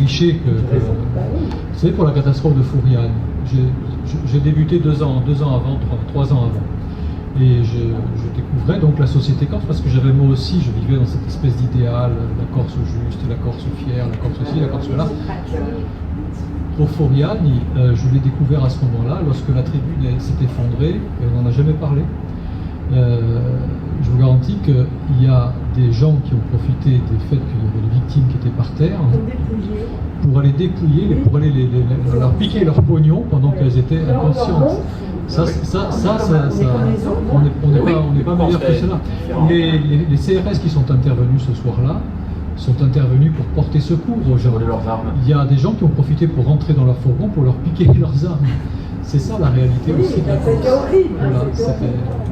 cliché vous savez, pour la catastrophe de Fouriane, j'ai débuté 2 ans avant, 3 ans avant. Et je découvrais donc la société corse parce que j'avais moi aussi, je vivais dans cette espèce d'idéal, la Corse juste, la Corse fière, la Corse ci, la Corse là. Pour Fouriani, je l'ai découvert à ce moment-là, lorsque la tribune s'est effondrée, et on n'en a jamais parlé. Je vous garantis qu'il y a des gens qui ont profité des faits qu'il y avait des victimes qui étaient par terre pour aller dépouiller, pour aller leur piquer leur pognon pendant qu'elles étaient inconscientes. On n'est pas meilleur que cela. Les CRS qui sont intervenus ce soir-là sont intervenus pour porter secours aux gens. Il y a des gens qui ont profité pour rentrer dans leur fourgon pour leur piquer leurs armes. C'est ça la réalité aussi de la Corse. Voilà,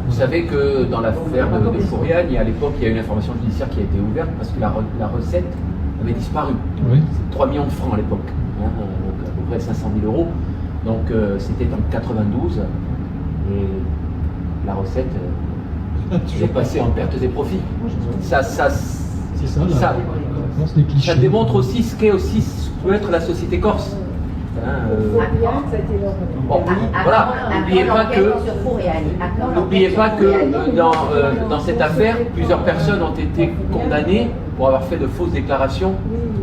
vous savez que dans l'affaire de Fouriane, à l'époque, il y a une information judiciaire qui a été ouverte parce que la recette avait disparu. Oui. C'est 3 millions de francs à l'époque, donc à peu près 500 000 euros. Donc c'était en 92 et la recette est passée en pertes et profits. Ça démontre aussi ce qu'est aussi ce peut être la société corse. Bon, voilà, n'oubliez pas que dans cette affaire, plusieurs personnes ont été condamnées pour avoir fait de fausses déclarations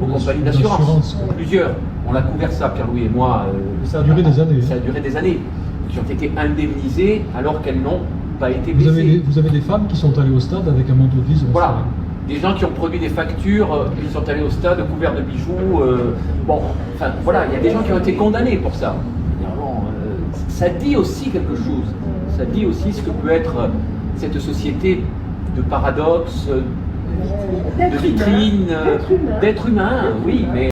aux compagnies d'assurance. Plusieurs. On a couvert ça, Pierre-Louis et moi. Ça a duré des années. Ça a duré des années. Qui ont été indemnisées alors qu'elles n'ont pas été blessées. Vous avez des femmes qui sont allées au stade avec un manteau de vise. Voilà. Des gens qui ont produit des factures, ils sont allés au stade couverts de bijoux. Bon, enfin voilà, il y a des gens qui ont été condamnés pour ça. Ça dit aussi quelque chose. Ça dit aussi ce que peut être cette société de paradoxes, de vitrines, d'êtres humains, oui, mais